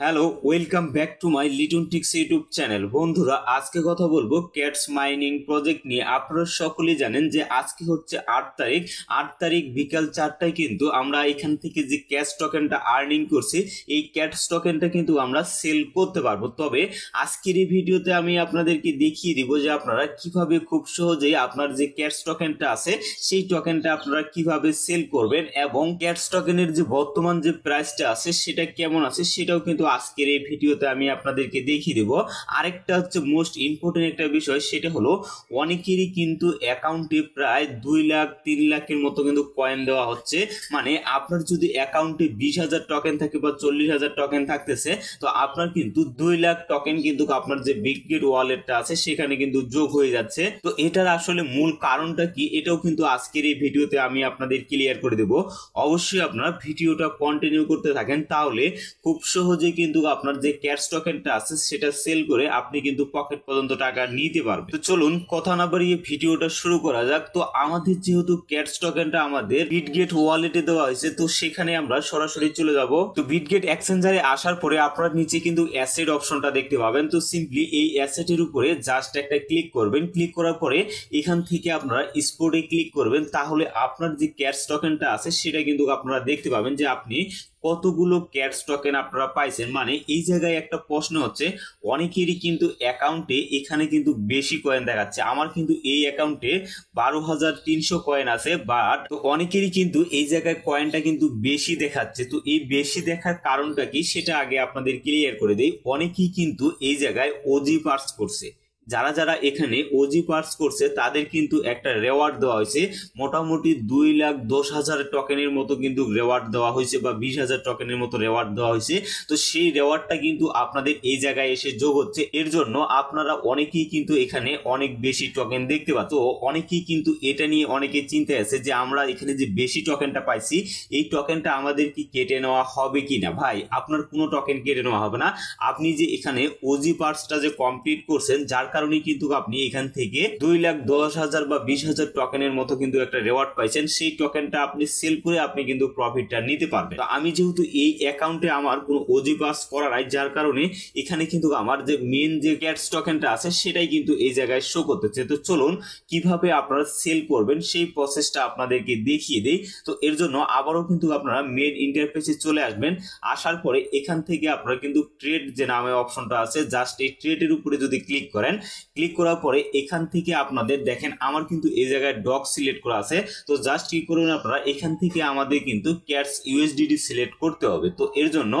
Hello, welcome back to my Liton টিক্স YouTube channel. বন্ধুরা, আজকে কথা বলবো ক্যাটস মাইনিং প্রজেক্ট নিয়ে। আপনারা সকলেই জানেন যে আজকে হচ্ছে 8 তারিখ। 8 তারিখ বিকাল 4টায় কিন্তু আমরা এখান থেকে যে ক্যাশ টোকেনটা আর্নিং করছি, এই ক্যাশ টোকেনটা কিন্তু আমরা সেল করতে পারবো। তবে আজকের এই ভিডিওতে আমি আপনাদেরকে দেখিয়ে দিব যে আপনারা কিভাবে খুব সহজেই আপনার যে ক্যাশ টোকেনটা আছে সেই টোকেনটা আপনারা কিভাবে সেল করবেন, এবং ক্যাশ টোকেনের যে বর্তমান যে প্রাইসটা আছে সেটা কেমন আছে সেটাও কিন্তু আজকের এই ভিডিওতে আমি আপনাদেরকে দেখিয়ে দেব। আরেকটা হচ্ছে মোস্ট ইম্পর্টেন্ট একটা বিষয়, সেটা হলো অনেকেরই কিন্তু অ্যাকাউন্টে প্রায় 2 লাখ 3 লাখের মতো কিন্তু কয়েন দেওয়া হচ্ছে। মানে আপনার যদি অ্যাকাউন্টে 20,000 টোকেন থাকে বা 40,000 টোকেন থাকতেছে, তো আপনার কিন্তু 2 লাখ টোকেন কিন্তু আপনার যে বিটগেট ওয়ালেটটা আছে সেখানে কিন্তু যোগ হয়ে যাচ্ছে। তো এটার আসলে মূল কারণটা কি, এটাও কিন্তু আজকের এই ভিডিওতে আমি আপনাদের ক্লিয়ার করে দেব। অবশ্যই আপনারা ভিডিওটা কন্টিনিউ করতে থাকেন, তাহলে খুব সহজে কিন্তু আপনার যে ক্যাশ টোকেনটা আছে সেটা সেল করে আপনি কিন্তু পকেট পর্যন্ত টাকা নিতে পারবেন। তো চলুন কথা না বাড়িয়ে ভিডিওটা শুরু করা যাক। তো আমাদের যেহেতু ক্যাশ টোকেনটা আমাদের বিটগেট ওয়ালেটে দেওয়া হয়েছে, তো সেখানে আমরা সরাসরি চলে যাব। তো বিটগেট এক্সচেঞ্জারে আসার পরে আপনারা নিচে কিন্তু অ্যাসেট অপশনটা দেখতে পাবেন। তো সিম্পলি এই অ্যাসেটের উপরে জাস্ট একটা ক্লিক করবেন। ক্লিক করার পরে এখান থেকে আপনারা স্পটে ক্লিক করবেন, তাহলে আপনার যে ক্যাশ টোকেনটা আছে সেটা কিন্তু আপনারা দেখতে পাবেন যে আপনি কতগুলো ক্যাশ টোকেন আপনারা পাইছেন। মানে এই জায়গায় একটা প্রশ্ন হচ্ছে, অনেকেরই কিন্তু অ্যাকাউন্টে এখানে কিন্তু বেশি কয়েন দেখাচ্ছে। আমার কিন্তু এই অ্যাকাউন্টে 12,300 কয়েন আছে, বাট তো অনেকেরই কিন্তু এই জায়গায় কয়েনটা কিন্তু বেশি দেখাচ্ছে। তো এই বেশি দেখার কারণটা কি সেটা আগে আপনাদের ক্লিয়ার করে দেই। অনেকেই কিন্তু এই জায়গায় ওজি পার্স করছে। যারা যারা এখানে ওজি পার্স করছে তাদের কিন্তু একটা রেওয়ার্ড দেওয়া হয়েছে, মোটামুটি 2,10,000 টোকেনের মতো কিন্তু রেওয়ার্ড দেওয়া হয়েছে, বা 20,000 টোকেনের মতো রেওয়ার্ড দেওয়া হয়েছে। তো সেই রেওয়ার্ডটা কিন্তু আপনাদের এই জায়গায় এসে যোগ হচ্ছে। এর জন্য আপনারা অনেকেই কিন্তু এখানে অনেক বেশি টোকেন দেখতে পাচ্ছেন। তো অনেকেই কিন্তু এটা নিয়ে অনেকে চিন্তায় আছে যে আমরা এখানে যে বেশি টোকেনটা পাইছি, এই টোকেনটা আমাদের কি কেটে নেওয়া হবে কিনা। ভাই, আপনার কোনো টোকেন কেটে নেওয়া হবে না। আপনি যে এখানে ওজি পার্সটা যে কমপ্লিট করছেন, যার কারণে কিন্তু আপনি এখান থেকে 2,10,000 বা 20,000 টোকেনের মতো কিন্তু একটা রেওয়ার্ড পাইছেন। সেই টোকেনটা আপনি সেল করে আপনি কিন্তু প্রফিটটা নিতে পারবেন। তো আমি যেহেতু এই অ্যাকাউন্টে আমার কোনো ওজি পাস করা নাই, যার কারণে এখানে কিন্তু আমার যে মেন যে ক্যাটস টোকেনটা আছে সেটাই কিন্তু এই জায়গায় শো করতেছে। তো চলুন কিভাবে আপনারা সেল করবেন সেই প্রসেসটা আপনাদেরকে দেখিয়ে দেই। তো এর জন্য আবারও কিন্তু আপনারা মেন ইন্টারফেসে চলে আসবেন। আসার পরে এখান থেকে আপনারা কিন্তু ট্রেড যে নামে অপশনটা আছে, জাস্ট এই ট্রেডের উপরে যদি ক্লিক করেন, ক্লিক করার পরে এখান থেকে আপনাদের দেখেন আমার কিন্তু এই জায়গায় ডক সিলেক্ট করা আছে। তো জাস্ট কি করবেন আপনারা, এখান থেকে আমাদের কিন্তু ক্যাটস ইউএসডিটি সিলেক্ট করতে হবে। তো এর জন্য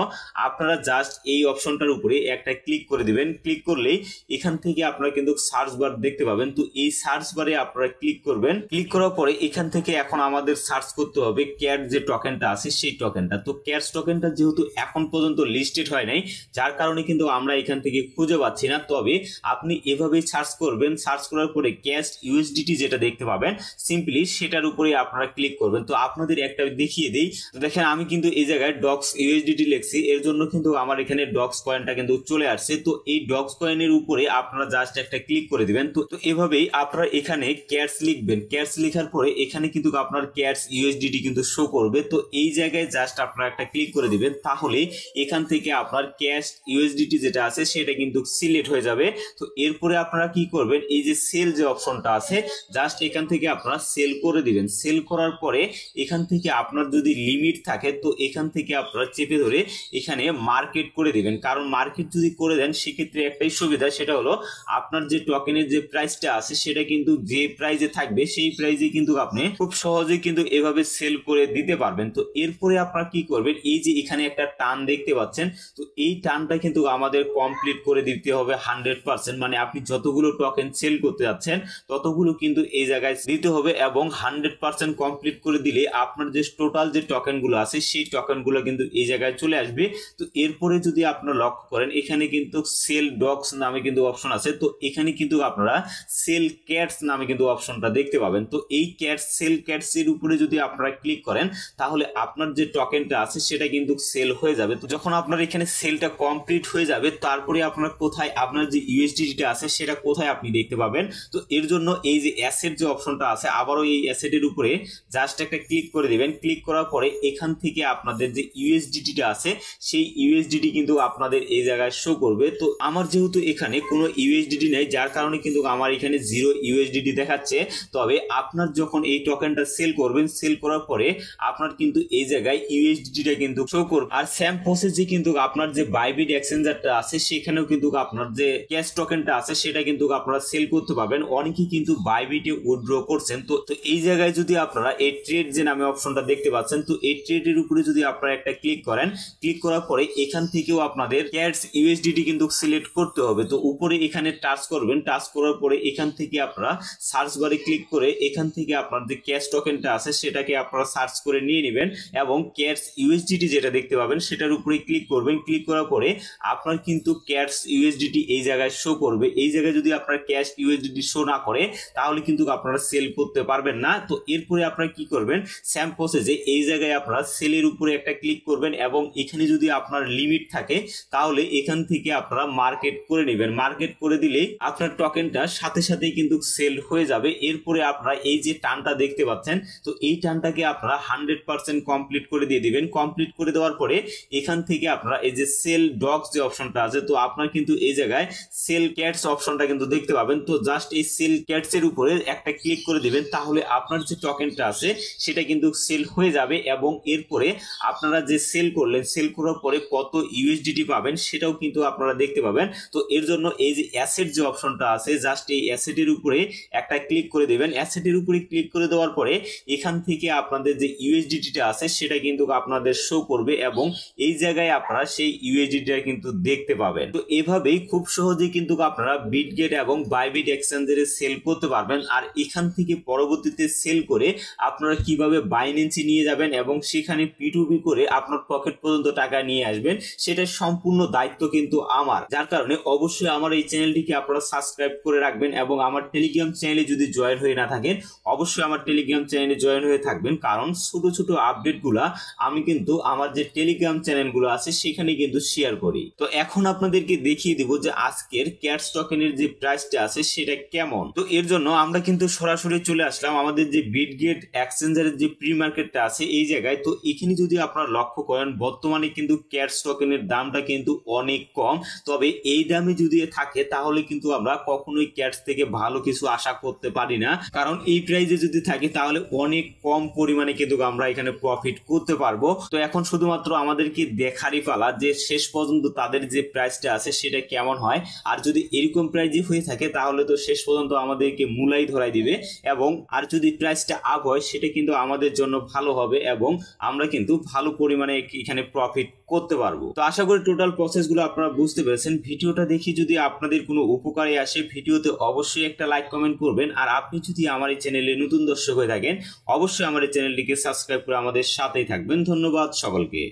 আপনারা জাস্ট এই অপশনটার উপরে একটা ক্লিক করে দিবেন। ক্লিক করলেই এখান থেকে আপনারা কিন্তু সার্চ বার দেখতে পাবেন। তো এই সার্চ বারে আপনারা ক্লিক করবেন। ক্লিক করার পরে এখান থেকে এখন আমাদের সার্চ করতে হবে ক্যাট যে টোকেনটা আছে সেই টোকেনটা। তো ক্যাটস টোকেনটা যেহেতু এখন পর্যন্ত লিস্টেড হয় নাই, যার কারণে কিন্তু আমরা এখান থেকে খুঁজে পাচ্ছি না। তবে আপনি এভাবেই সার্চ করবেন। সার্চ করার পরে ক্যাশ ইউএসডিটি যেটা দেখতে পাবেন, সিম্পলি সেটার উপরে আপনারা ক্লিক করবেন। তো আপনাদের একটা দেখিয়ে দেই। তো দেখেন আমি কিন্তু এই জায়গায় ডক্স ইউএসডিটি লিখছি, এর জন্য কিন্তু আমার এখানে ডক্স কয়েনটা কিন্তু চলে আসছে। তো এই ডক্স কয়েনের উপরে আপনারা জাস্ট একটা ক্লিক করে দিবেন। তো এভাবেই আপনারা এখানে ক্যাটস লিখবেন। ক্যাটস লেখার পরে এখানে কিন্তু আপনার ক্যাটস ইউএসডিটি কিন্তু শো করবে। তো এই জায়গায় জাস্ট আপনারা একটা ক্লিক করে দিবেন, তাহলে এখান থেকে আপনার ক্যাশ ইউএসডিটি যেটা আছে সেটা কিন্তু সিলেক্ট হয়ে যাবে। তো এরপরে আপনারা কি করবেন, এই যে সেল যে অপশনটা আছে, জাস্ট এখান থেকে আপনারা সেল করে দিবেন। সেল করার পরে এখান থেকে আপনার যদি লিমিট থাকে, তো এখান থেকে আপনারা চেপে ধরে এখানে মার্কেট করে দিবেন। কারণ মার্কেট যদি করে দেন সেক্ষেত্রে একটাই সুবিধা, সেটা হলো আপনার যে টোকেনের যে প্রাইসটা আছে সেটা কিন্তু যে প্রাইসে থাকবে সেই প্রাইসে কিন্তু আপনি খুব সহজেই কিন্তু এভাবে সেল করে দিতে পারবেন। তো এরপরে আপনারা কি করবেন, এই যে এখানে একটা টান দেখতে পাচ্ছেন, তো এই টানটা কিন্তু আমাদের কমপ্লিট করে দিতে হবে 100%। মানে আপনি যতগুলো টোকেন সেল করতে যাচ্ছেন ততগুলো কিন্তু এই জায়গায় দিতে হবে, এবং 100% কমপ্লিট করে দিলে আপনার যে টোটাল যে টোকেনগুলো আছে সেই টোকেনগুলো কিন্তু এই জায়গায় চলে আসবে। তো এরপরে যদি আপনারা লক্ষ্য করেন এখানে কিন্তু সেল ডগস নামে কিন্তু অপশন আছে। তো এখানে কিন্তু আপনারা সেল ক্যাটস নামে কিন্তু অপশনটা দেখতে পাবেন। তো এই ক্যাটস সেল ক্যাটস এর উপরে যদি আপনারা ক্লিক করেন, তাহলে আপনার যে টোকেনটা আছে সেটা কিন্তু সেল হয়ে যাবে। তো যখন আপনার এখানে সেলটা কমপ্লিট হয়ে যাবে, তারপরে আপনার কোথায় আপনার যে ইউএসডিটা আছে আছে সেটা কোথায় আপনি দেখতে পাবেন। তো এর জন্য এই যে অ্যাসেট যে অপশনটা আছে, আবারও এই অ্যাসেটের উপরে জাস্ট একটা ক্লিক করে দিবেন। ক্লিক করার পরে এখান থেকে আপনাদের যে ইউএসডিটিটা আছে সেই ইউএসডিটি কিন্তু আপনাদের এই জায়গায় শো করবে। তো আমার যেহেতু এখানে কোনো ইউএসডিটি নেই, যার কারণে কিন্তু আমার এখানে 0 ইউএসডিটি দেখাচ্ছে। তবে আপনার যখন এই টোকেনটা সেল করবেন, সেল করার পরে আপনার কিন্তু এই জায়গায় ইউএসডিটিটা কিন্তু শো করবে। আর সেম প্রসেসে কিন্তু আপনার যে বাইবিট এক্সচেঞ্জারটা আছে সেখানেও কিন্তু আপনার যে ক্যাশ টোকেনটা আছে সেটা কিন্তু আপনারা সেল করতে পারবেন। অনেকেই কিন্তু বাইবিটে উইথড্র করছেন। তো এই জায়গায় যদি আপনারা এই ট্রেড যে নামে অপশনটা দেখতে পাচ্ছেন, তো এই ট্রেডের উপরে যদি আপনারা একটা ক্লিক করেন, ক্লিক করার পরে এখান থেকেও আপনাদের ক্যাশ ইউএসডিটি কিন্তু সিলেক্ট করতে হবে। তো উপরে এখানে টাচ করবেন, টাচ করার পরে এখান থেকে আপনারা সার্চ বারে ক্লিক করে এখান থেকে আপনার যে ক্যাশ টোকেনটা আছে সেটাকে আপনারা সার্চ করে নিয়ে নেবেন এবং ক্যাশ ইউএসডিটি যেটা দেখতে পাবেন সেটার উপরে ক্লিক করবেন। ক্লিক করার পরে আপনার কিন্তু ক্যাশ ইউএসডিটি এই জায়গায় শো করবে। এই জায়গায় যদি আপনার ক্যাশ ইউএসডিটি শো না করে তাহলে কিন্তু আপনারা সেল করতে পারবেন না। তো এরপরে আপনারা কি করবেন, সেম প্রসেসে এই জায়গায় আপনারা সেলের উপরে একটা ক্লিক করবেন এবং এখানে যদি আপনার লিমিট থাকে তাহলে এখান থেকে আপনারা মার্কেট করে নেবেন। মার্কেট করে দিলেই আপনার টোকেনটা সাথে সাথেই কিন্তু সেল হয়ে যাবে। এরপরে আপনারা এই যে টানটা দেখতে পাচ্ছেন, তো এই টানটাকে আপনারা 100% কমপ্লিট করে দিয়ে দিবেন। কমপ্লিট করে দেওয়ার পরে এখান থেকে আপনারা এই যে সেল ডগস যে অপশনটা আছে, তো আপনার কিন্তু এই জায়গায় সেল ক্যাটস অপশনটা কিন্তু দেখতে পাবেন। তো জাস্ট এই সেল ক্যাটস এর উপরে একটা ক্লিক করে দিবেন, তাহলে আপনার যে টোকেনটা আছে সেটা কিন্তু সেল হয়ে যাবে এবং এরপরে আপনারা যে সেল করলেন, সেল করার পরে কত ইউএসডিটি পাবেন সেটাও কিন্তু আপনারা দেখতে পাবেন। তো এর জন্য এই যে অ্যাসেট যে অপশনটা আছে, জাস্ট এই অ্যাসেটের উপরে একটা ক্লিক করে দেবেন। অ্যাসেটের উপরে ক্লিক করে দেওয়ার পরে এখান থেকে আপনাদের যে ইউএসডিটিটা আছে সেটা কিন্তু আপনাদের শো করবে এবং এই জায়গায় আপনারা সেই ইউএসডিটিটা কিন্তু দেখতে পাবেন। তো এভাবেই খুব সহজেই কিন্তু আপনারা বিটগেট এবং বাইবিট এক্সচেঞ্জারে সেল করতে পারবেন। আর এখান থেকে পরবর্তীতে সেল করে আপনারা কিভাবে বাইন্যান্সে নিয়ে যাবেন এবং সেখানে P2P করে আপনার পকেট পর্যন্ত টাকা নিয়ে আসবেন সেটার সম্পূর্ণ দায়িত্ব কিন্তু আমার। যার কারণে অবশ্যই আমার এই চ্যানেলটিকে আপনারা সাবস্ক্রাইব করে রাখবেন এবং আমার টেলিগ্রাম চ্যানেলে যদি জয়েন হয়ে না থাকেন অবশ্যই আমার টেলিগ্রাম চ্যানেলে জয়েন হয়ে থাকবেন, কারণ ছোট ছোট আপডেটগুলা আমি কিন্তু আমার যে টেলিগ্রাম চ্যানেলগুলো আছে সেখানে কিন্তু শেয়ার করি। তো এখন আপনাদেরকে দেখিয়ে দিব যে আজকের ক্যাটস টোকেনের যে প্রাইসটা আছে সেটা কেমন। তো এর জন্য আমরা কিন্তু সরাসরি চলে আসলাম আমাদের যে বিটগেট এক্সচেঞ্জারের যে প্রি মার্কেটটা আছে এই জায়গায়। তো এখানে যদি আপনারা লক্ষ্য করেন বর্তমানে কিন্তু ক্যাটস টোকেনের দামটা কিন্তু অনেক কম। তবে এই দামে যদি থাকে তাহলে কিন্তু আমরা কখনোই ক্যাটস থেকে ভালো কিছু আশা করতে পারি না, কারণ এই প্রাইসে যদি থাকে তাহলে অনেক কম পরিমাণে কিন্তু আমরা এখানে প্রফিট করতে পারবো। তো এখন শুধুমাত্র আমাদেরকে দেখারই পালা যে শেষ পর্যন্ত তাদের যে প্রাইসটা আছে সেটা কেমন হয়। আর যদি এরকম প্রাইসে হয়ে থাকে তাহলে তো শেষ পর্যন্ত আমাদেরকে মূলাই ধরাই দিবে এবং আর যদি প্রাইসটা আপ হয় সেটা কিন্তু আমাদের জন্য ভালো হবে এবং আমরা কিন্তু ভালো পরিমাণে এখানে প্রফিট করতে পারবো। তো আশা করি টোটাল প্রসেসগুলো আপনারা বুঝতে পেরেছেন। ভিডিওটা দেখি যদি আপনাদের কোনো উপকারে আসে ভিডিওতে অবশ্যই একটা লাইক কমেন্ট করবেন। আর আপনি যদি আমার এই চ্যানেলে নতুন দর্শক হয়ে থাকেন অবশ্যই আমার এই চ্যানেলটিকে সাবস্ক্রাইব করে আমাদের সাথেই থাকবেন। ধন্যবাদ সকলকে।